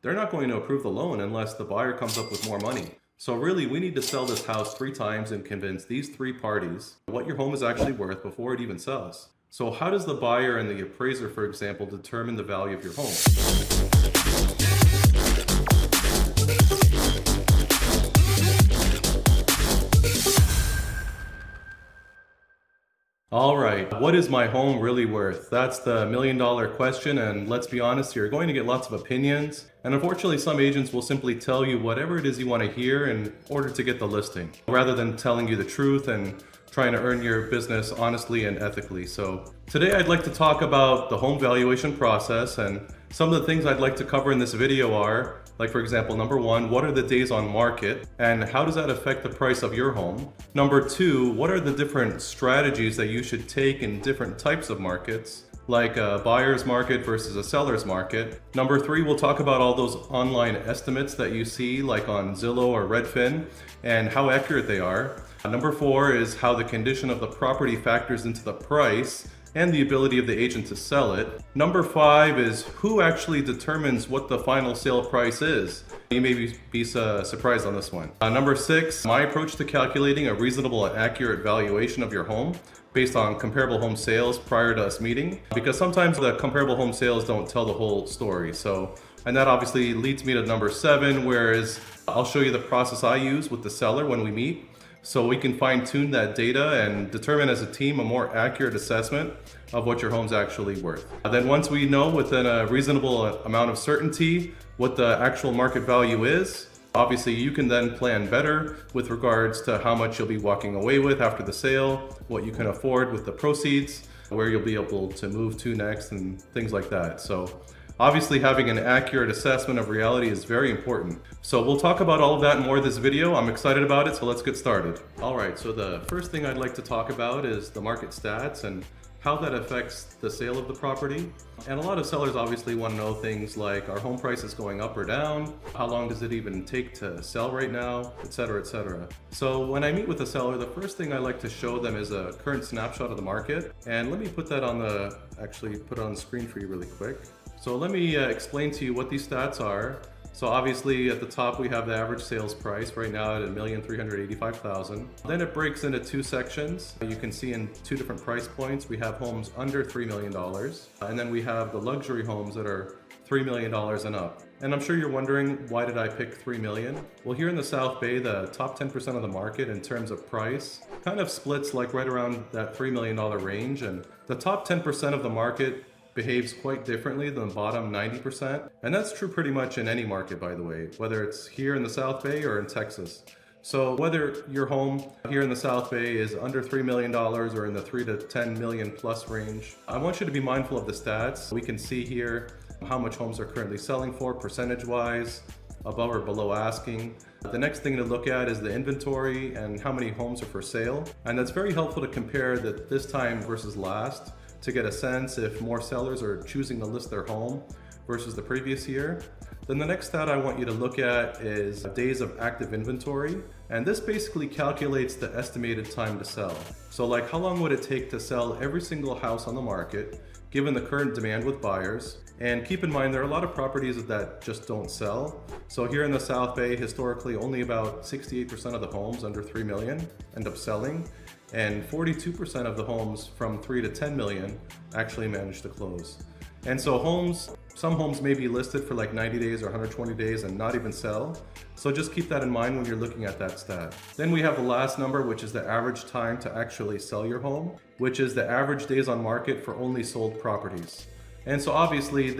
they're not going to approve the loan unless the buyer comes up with more money. So really, we need to sell this house 3 times and convince these 3 parties what your home is actually worth before it even sells. So how does the buyer and the appraiser, for example, determine the value of your home? All right, what is my home really worth? That's the million-dollar question, and let's be honest, you're going to get lots of opinions, and unfortunately some agents will simply tell you whatever it is you want to hear in order to get the listing, rather than telling you the truth and trying to earn your business honestly and ethically. So today I'd like to talk about the home valuation process, and some of the things I'd like to cover in this video are, like for example, number 1, what are the days on market and how does that affect the price of your home? Number 2, what are the different strategies that you should take in different types of markets, like a buyer's market versus a seller's market? Number 3, we'll talk about all those online estimates that you see like on Zillow or Redfin and how accurate they are. Number 4 is how the condition of the property factors into the price and the ability of the agent to sell it. Number 5 is who actually determines what the final sale price is. You may be surprised on this one. Number 6, my approach to calculating a reasonable and accurate valuation of your home based on comparable home sales prior to us meeting, because sometimes the comparable home sales don't tell the whole story. And that obviously leads me to number 7, whereas I'll show you the process I use with the seller when we meet, so we can fine-tune that data and determine as a team a more accurate assessment of what your home's actually worth. Then once we know within a reasonable amount of certainty what the actual market value is, obviously you can then plan better with regards to how much you'll be walking away with after the sale, what you can afford with the proceeds, where you'll be able to move to next, and things like that. So obviously having an accurate assessment of reality is very important. So we'll talk about all of that and more in this video. I'm excited about it, so let's get started. All right, so the first thing I'd like to talk about is the market stats and how that affects the sale of the property. And a lot of sellers obviously want to know things like, are home prices going up or down? How long does it even take to sell right now? Etc., etc. So when I meet with a seller, the first thing I like to show them is a current snapshot of the market. And let me put that on put it on the screen for you really quick. So let me explain to you what these stats are. So obviously at the top we have the average sales price right now at $1,385,000. Then it breaks into 2 sections. You can see in 2 different price points. We have homes under $3 million, and then we have the luxury homes that are $3 million and up. And I'm sure you're wondering, why did I pick 3 million? Well, here in the South Bay, the top 10% of the market in terms of price kind of splits like right around that $3 million range, and the top 10% of the market behaves quite differently than the bottom 90%. And that's true pretty much in any market, by the way, whether it's here in the South Bay or in Texas. So whether your home here in the South Bay is under $3 million or in the 3 to 10 million plus range, I want you to be mindful of the stats. We can see here how much homes are currently selling for percentage-wise, above or below asking. The next thing to look at is the inventory and how many homes are for sale. And that's very helpful to compare this time versus last, to get a sense if more sellers are choosing to list their home versus the previous year. Then the next stat I want you to look at is days of active inventory. And this basically calculates the estimated time to sell. So like, how long would it take to sell every single house on the market, given the current demand with buyers? And keep in mind, there are a lot of properties that just don't sell. So here in the South Bay, historically, only about 68% of the homes under 3 million end up selling, and 42% of the homes from 3 to 10 million actually manage to close. And so some homes may be listed for like 90 days or 120 days and not even sell. So just keep that in mind when you're looking at that stat. Then we have the last number, which is the average time to actually sell your home, which is the average days on market for only sold properties. And so obviously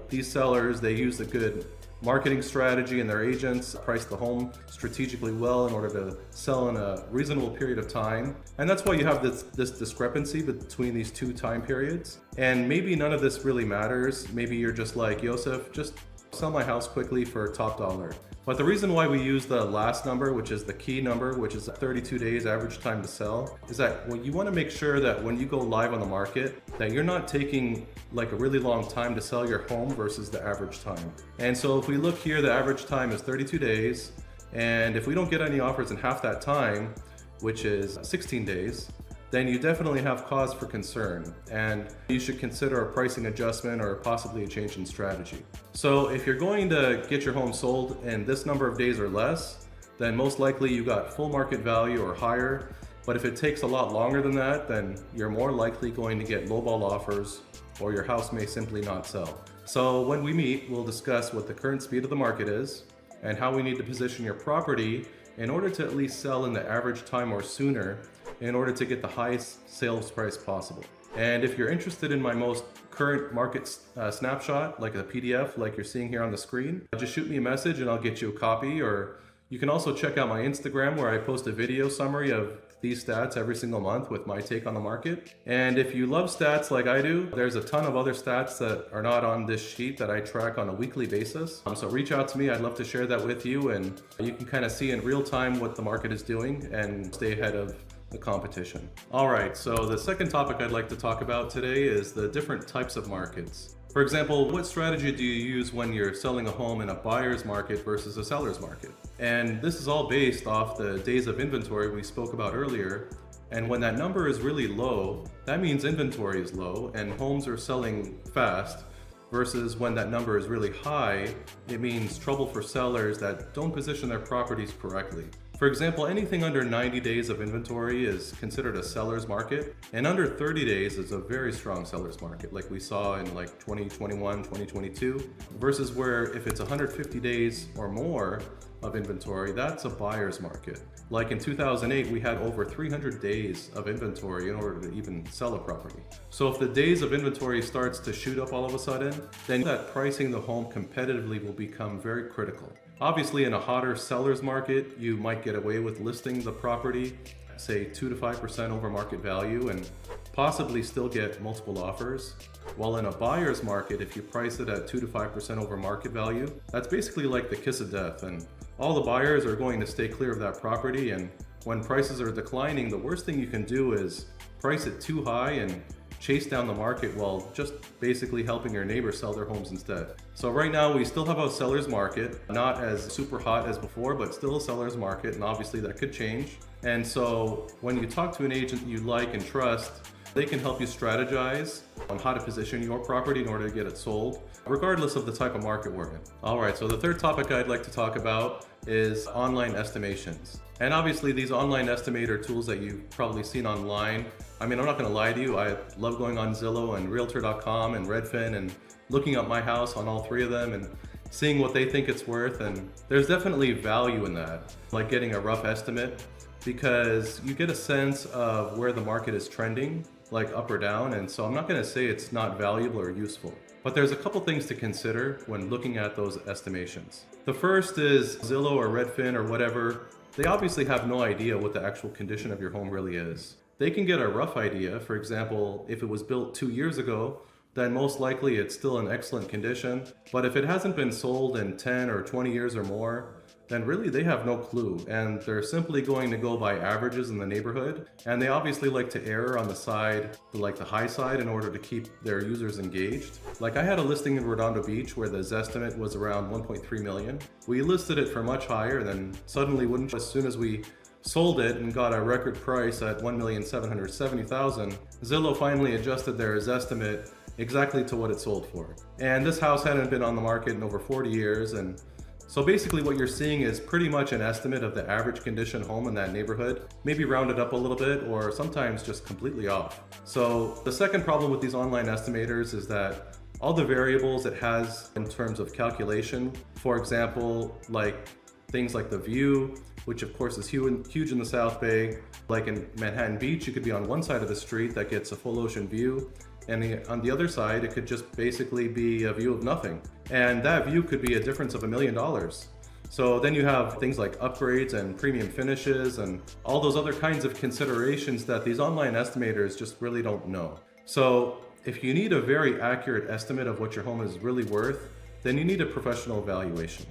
these sellers, they use a good marketing strategy, and their agents price the home strategically well in order to sell in a reasonable period of time. And that's why you have this discrepancy between these 2 time periods. And maybe none of this really matters. Maybe you're just like, Yosef, just sell my house quickly for top dollar. But the reason why we use the last number, which is the key number, which is 32 days average time to sell, is that you want to make sure that when you go live on the market, that you're not taking like a really long time to sell your home versus the average time. And so if we look here, the average time is 32 days. And if we don't get any offers in half that time, which is 16 days, then you definitely have cause for concern, and you should consider a pricing adjustment or possibly a change in strategy. So if you're going to get your home sold in this number of days or less, then most likely you got full market value or higher. But if it takes a lot longer than that, then you're more likely going to get lowball offers, or your house may simply not sell. So when we meet, we'll discuss what the current speed of the market is and how we need to position your property in order to at least sell in the average time or sooner in order to get the highest sales price possible. And if you're interested in my most current market snapshot, like a PDF like you're seeing here on the screen, just shoot me a message and I'll get you a copy. Or you can also check out my Instagram, where I post a video summary of these stats every single month with my take on the market. And if you love stats like I do, there's a ton of other stats that are not on this sheet that I track on a weekly basis. So reach out to me, I'd love to share that with you, and you can kind of see in real time what the market is doing and stay ahead of the competition. All right, so the second topic I'd like to talk about today is the different types of markets. For example, what strategy do you use when you're selling a home in a buyer's market versus a seller's market? And this is all based off the days of inventory we spoke about earlier. And when that number is really low, that means inventory is low and homes are selling fast. Versus when that number is really high, it means trouble for sellers that don't position their properties correctly. For example, anything under 90 days of inventory is considered a seller's market, and under 30 days is a very strong seller's market, like we saw in like 2021, 2022, versus where if it's 150 days or more of inventory, that's a buyer's market. Like in 2008, we had over 300 days of inventory in order to even sell a property. So if the days of inventory starts to shoot up all of a sudden, then that pricing the home competitively will become very critical. Obviously, in a hotter seller's market, you might get away with listing the property, say 2 to 5% over market value, and possibly still get multiple offers. While in a buyer's market, if you price it at 2 to 5% over market value, that's basically like the kiss of death, and all the buyers are going to stay clear of that property. And when prices are declining, the worst thing you can do is price it too high and chase down the market while just basically helping your neighbors sell their homes instead. So right now we still have a seller's market, not as super hot as before, but still a seller's market, and obviously that could change. And so when you talk to an agent you like and trust, they can help you strategize on how to position your property in order to get it sold, regardless of the type of market we're in. All right, so the third topic I'd like to talk about is online estimations. And obviously these online estimator tools that you've probably seen online, I mean, I'm not gonna lie to you, I love going on Zillow and Realtor.com and Redfin and looking up my house on all three of them and seeing what they think it's worth. And there's definitely value in that, like getting a rough estimate, because you get a sense of where the market is trending, like up or down. And so I'm not gonna say it's not valuable or useful, but there's a couple things to consider when looking at those estimations. The first is Zillow or Redfin or whatever, they obviously have no idea what the actual condition of your home really is. They can get a rough idea. For example, if it was built 2 years ago, then most likely it's still in excellent condition. But if it hasn't been sold in 10 or 20 years or more, then really they have no clue, and they're simply going to go by averages in the neighborhood. And they obviously like to err on the side, like the high side, in order to keep their users engaged. Like I had a listing in Redondo Beach where the Zestimate was around 1.3 million. We listed it for much higher, then suddenly as soon as we sold it and got a record price at 1,770,000, Zillow finally adjusted their Zestimate exactly to what it sold for. And this house hadn't been on the market in over 40 years, and so basically what you're seeing is pretty much an estimate of the average condition home in that neighborhood, maybe rounded up a little bit or sometimes just completely off. So the second problem with these online estimators is that all the variables it has in terms of calculation, for example, like things like the view, which of course is huge in the South Bay. Like in Manhattan Beach, you could be on one side of the street that gets a full ocean view, and on the other side, it could just basically be a view of nothing. And that view could be a difference of $1 million. So then you have things like upgrades and premium finishes and all those other kinds of considerations that these online estimators just really don't know. So if you need a very accurate estimate of what your home is really worth, then you need a professional evaluation.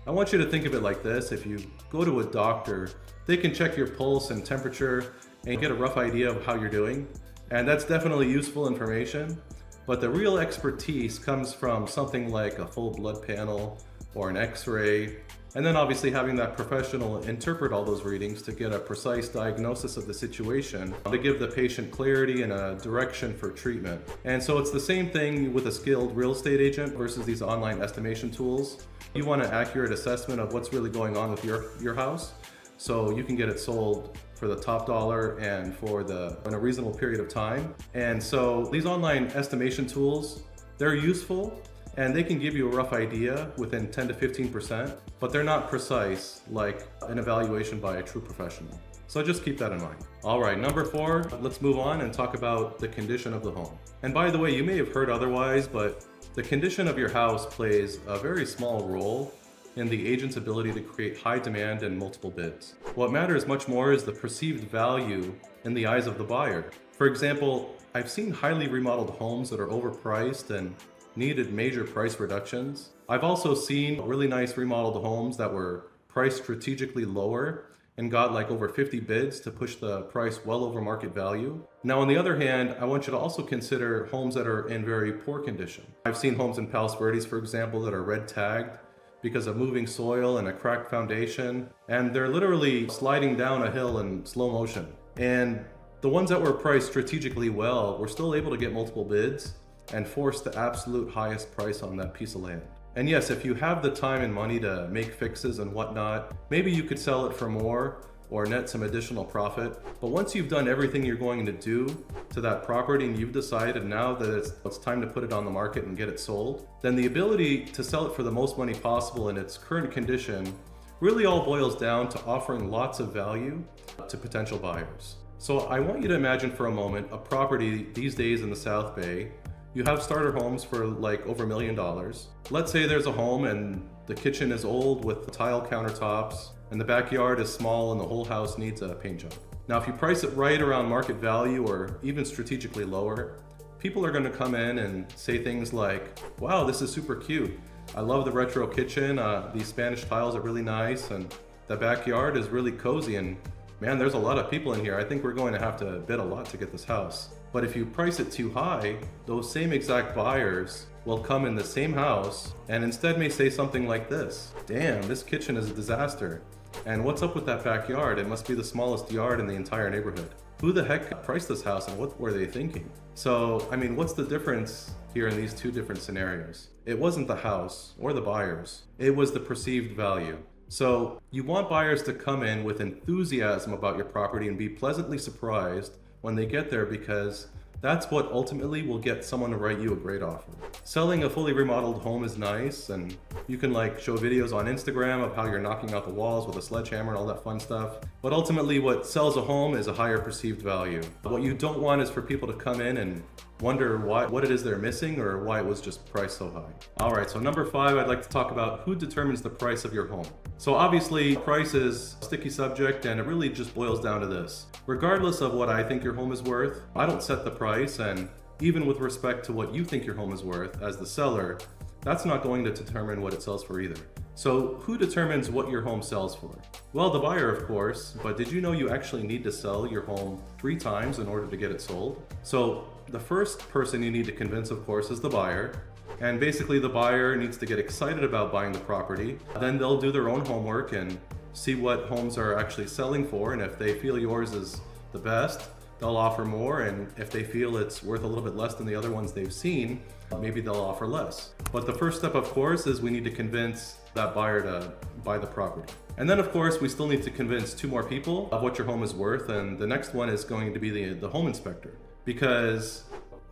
I want you to think of it like this. If you go to a doctor, they can check your pulse and temperature and get a rough idea of how you're doing. And that's definitely useful information. But the real expertise comes from something like a full blood panel or an x-ray, and then obviously having that professional interpret all those readings to get a precise diagnosis of the situation, to give the patient clarity and a direction for treatment. And so it's the same thing with a skilled real estate agent versus these online estimation tools. You want an accurate assessment of what's really going on with your house, so you can get it sold for the top dollar and in a reasonable period of time. And so these online estimation tools, they're useful, and they can give you a rough idea within 10 to 15%, but they're not precise like an evaluation by a true professional. So just keep that in mind. All right, number 4, let's move on and talk about the condition of the home. And by the way, you may have heard otherwise, but the condition of your house plays a very small role in the agent's ability to create high demand and multiple bids. What matters much more is the perceived value in the eyes of the buyer. For example, I've seen highly remodeled homes that are overpriced and needed major price reductions. I've also seen really nice remodeled homes that were priced strategically lower and got like over 50 bids to push the price well over market value. Now, on the other hand, I want you to also consider homes that are in very poor condition. I've seen homes in Palos Verdes, for example, that are red tagged because of moving soil and a cracked foundation, and they're literally sliding down a hill in slow motion. And the ones that were priced strategically well were still able to get multiple bids and force the absolute highest price on that piece of land. And yes, if you have the time and money to make fixes and whatnot, maybe you could sell it for more or net some additional profit. But once you've done everything you're going to do to that property and you've decided now that it's time to put it on the market and get it sold, then the ability to sell it for the most money possible in its current condition really all boils down to offering lots of value to potential buyers. So I want you to imagine for a moment a property these days in the South Bay. You have starter homes for like over $1 million. Let's say there's a home and the kitchen is old with tile countertops and the backyard is small and the whole house needs a paint job. Now, if you price it right around market value or even strategically lower, people are going to come in and say things like, wow, this is super cute. I love the retro kitchen. These Spanish tiles are really nice and the backyard is really cozy, and man, there's a lot of people in here. I think we're going to have to bid a lot to get this house. But if you price it too high, those same exact buyers will come in the same house and instead may say something like this: damn, this kitchen is a disaster. And what's up with that backyard? It must be the smallest yard in the entire neighborhood. Who the heck priced this house and what were they thinking? So, I mean, what's the difference here in these two different scenarios? It wasn't the house or the buyers. It was the perceived value. So you want buyers to come in with enthusiasm about your property and be pleasantly surprised when they get there, because that's what ultimately will get someone to write you a great offer. Selling a fully remodeled home is nice, and you can like show videos on Instagram of how you're knocking out the walls with a sledgehammer and all that fun stuff. But ultimately what sells a home is a higher perceived value. What you don't want is for people to come in and wonder what it is they're missing or why it was just priced so high. All right, so number 5, I'd like to talk about who determines the price of your home. So obviously price is a sticky subject, and it really just boils down to this. Regardless of what I think your home is worth, I don't set the price, and even with respect to what you think your home is worth as the seller, that's not going to determine what it sells for either. So who determines what your home sells for? Well, the buyer, of course, but did you know you actually need to sell your home 3 times in order to get it sold? So the first person you need to convince, of course, is the buyer. And basically the buyer needs to get excited about buying the property. Then they'll do their own homework and see what homes are actually selling for. And if they feel yours is the best, they'll offer more. And if they feel it's worth a little bit less than the other ones they've seen, maybe they'll offer less. But the first step, of course, is we need to convince that buyer to buy the property. And then, of course, we still need to convince 2 more people of what your home is worth. And the next one is going to be the home inspector. Because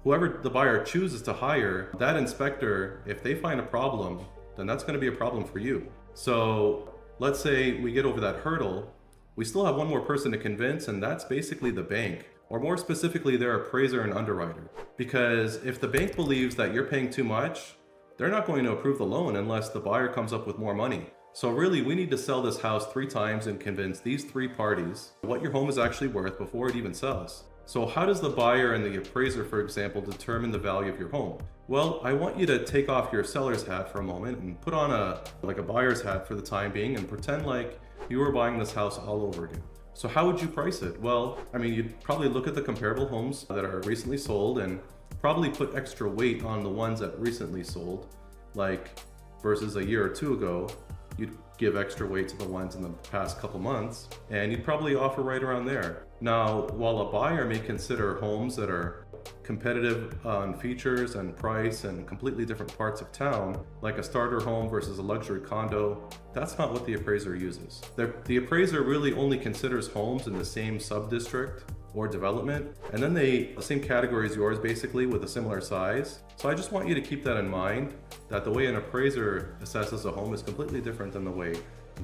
whoever the buyer chooses to hire, that inspector, if they find a problem, then that's going to be a problem for you. So let's say we get over that hurdle, we still have one more person to convince, and that's basically the bank, or more specifically their appraiser and underwriter. Because if the bank believes that you're paying too much, they're not going to approve the loan unless the buyer comes up with more money. So really, we need to sell this house 3 times and convince these 3 parties what your home is actually worth before it even sells. So how does the buyer and the appraiser, for example, determine the value of your home? Well, I want you to take off your seller's hat for a moment and put on a buyer's hat for the time being and pretend like you were buying this house all over again. So how would you price it? Well, I mean, you'd probably look at the comparable homes that are recently sold and probably put extra weight on the ones that recently sold. Like, versus a year or two ago, you'd give extra weight to the ones in the past couple months, and you'd probably offer right around there. Now, while a buyer may consider homes that are competitive on features and price and completely different parts of town, like a starter home versus a luxury condo, that's not what the appraiser uses. The appraiser really only considers homes in the same sub-district or development, and then the same category as yours basically with a similar size. So I just want you to keep that in mind, that the way an appraiser assesses a home is completely different than the way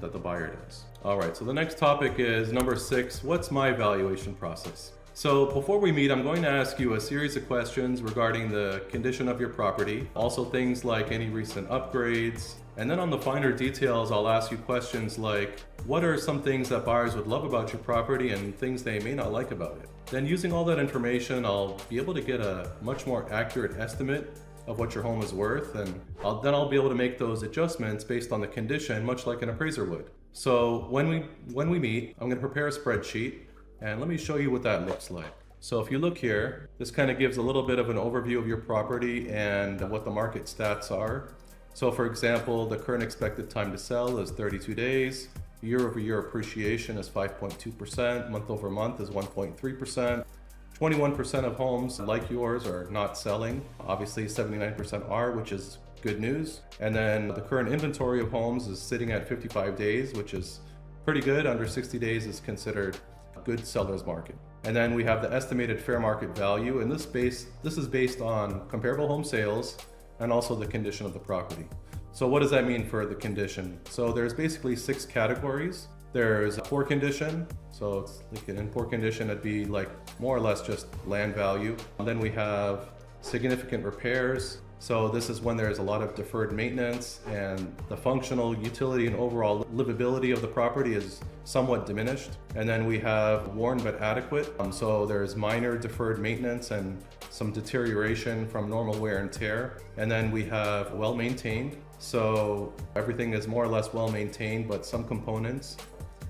that the buyer does. All right, so the next topic is number 6, what's my valuation process? So before we meet, I'm going to ask you a series of questions regarding the condition of your property, also things like any recent upgrades, and then on the finer details, I'll ask you questions like, what are some things that buyers would love about your property and things they may not like about it? Then using all that information, I'll be able to get a much more accurate estimate of what your home is worth, and I'll be able to make those adjustments based on the condition, much like an appraiser would. So when we meet, I'm going to prepare a spreadsheet, and let me show you what that looks like. So if you look here, this kind of gives a little bit of an overview of your property and what the market stats are. So for example, the current expected time to sell is 32 days. Year-over-year appreciation is 5.2%. Month-over-month is 1.3%. 21% of homes like yours are not selling. Obviously 79% are, which is good news. And then the current inventory of homes is sitting at 55 days, which is pretty good. Under 60 days is considered a good seller's market. And then we have the estimated fair market value, and this is based on comparable home sales and also the condition of the property. So what does that mean for the condition? So there's basically 6 categories. There's poor condition, so it's like in poor condition, it'd be like more or less just land value. And then we have significant repairs. So this is when there's a lot of deferred maintenance and the functional utility and overall livability of the property is somewhat diminished. And then we have worn but adequate. So there's minor deferred maintenance and some deterioration from normal wear and tear. And then we have well maintained. So everything is more or less well maintained, but some components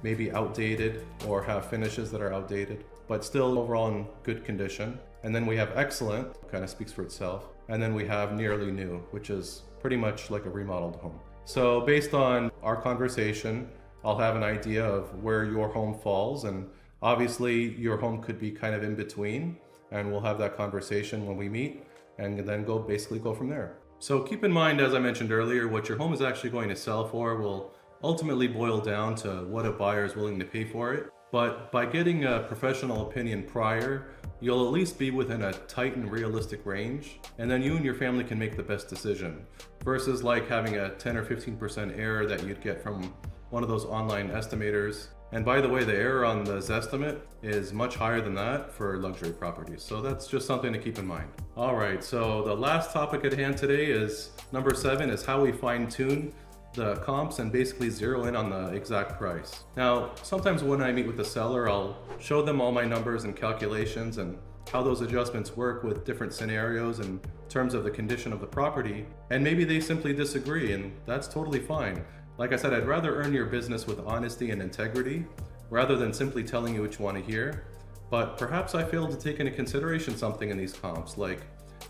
may be outdated or have finishes that are outdated, but still overall in good condition. And then we have excellent, kind of speaks for itself. And then we have nearly new, which is pretty much like a remodeled home. So based on our conversation, I'll have an idea of where your home falls, and obviously your home could be kind of in between, and we'll have that conversation when we meet and then basically go from there. So keep in mind, as I mentioned earlier, what your home is actually going to sell for will ultimately boil down to what a buyer is willing to pay for it. But by getting a professional opinion prior, you'll at least be within a tight and realistic range, and then you and your family can make the best decision, versus like having a 10 or 15% error that you'd get from one of those online estimators. And by the way, the error on the Zestimate is much higher than that for luxury properties. So that's just something to keep in mind. All right, so the last topic at hand today is number 7, is how we fine tune the comps and basically zero in on the exact price. Now, sometimes when I meet with the seller, I'll show them all my numbers and calculations and how those adjustments work with different scenarios in terms of the condition of the property. And maybe they simply disagree, and that's totally fine. Like I said, I'd rather earn your business with honesty and integrity rather than simply telling you what you want to hear. But perhaps I failed to take into consideration something in these comps, like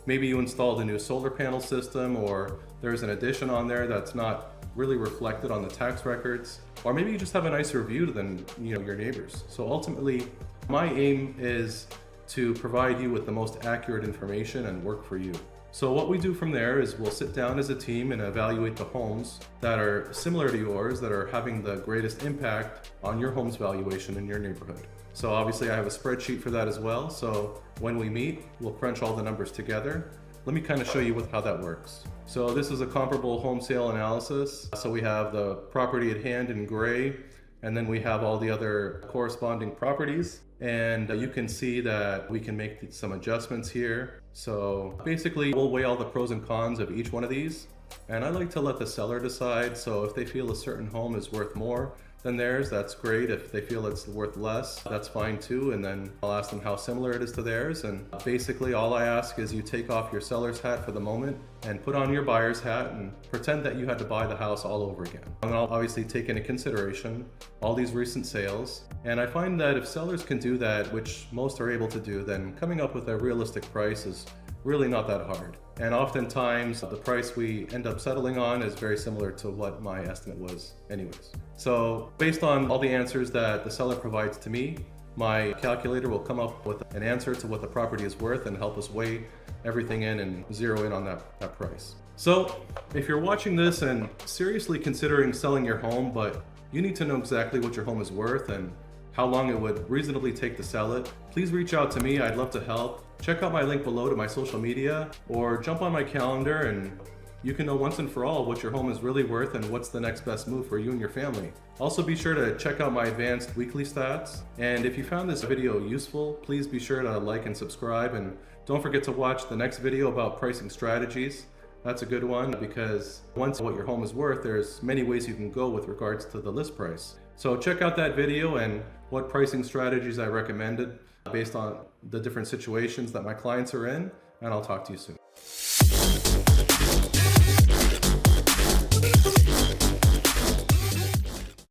maybe you installed a new solar panel system, or there's an addition on there that's not really reflected on the tax records, or maybe you just have a nicer view than your neighbors. So ultimately, my aim is to provide you with the most accurate information and work for you. So what we do from there is we'll sit down as a team and evaluate the homes that are similar to yours, that are having the greatest impact on your home's valuation in your neighborhood. So obviously I have a spreadsheet for that as well. So when we meet, we'll crunch all the numbers together. Let me kind of show you how that works. So this is a comparable home sale analysis. So we have the property at hand in gray, and then we have all the other corresponding properties. And you can see that we can make some adjustments here. So basically we'll weigh all the pros and cons of each one of these. And I like to let the seller decide. So if they feel a certain home is worth more than theirs, that's great. If they feel it's worth less, that's fine too. And then I'll ask them how similar it is to theirs. And basically all I ask is you take off your seller's hat for the moment and put on your buyer's hat and pretend that you had to buy the house all over again. And I'll obviously take into consideration all these recent sales. And I find that if sellers can do that, which most are able to do, then coming up with a realistic price is really not that hard. And oftentimes the price we end up settling on is very similar to what my estimate was anyways. So based on all the answers that the seller provides to me, my calculator will come up with an answer to what the property is worth and help us weigh everything in and zero in on that price. So if you're watching this and seriously considering selling your home, but you need to know exactly what your home is worth and how long it would reasonably take to sell it, please reach out to me. I'd love to help. Check out my link below to my social media or jump on my calendar and you can know once and for all what your home is really worth and what's the next best move for you and your family. Also be sure to check out my advanced weekly stats. And if you found this video useful, please be sure to like and subscribe, and don't forget to watch the next video about pricing strategies. That's a good one because once what your home is worth, there's many ways you can go with regards to the list price. So check out that video and what pricing strategies I recommended based on the different situations that my clients are in, and I'll talk to you soon.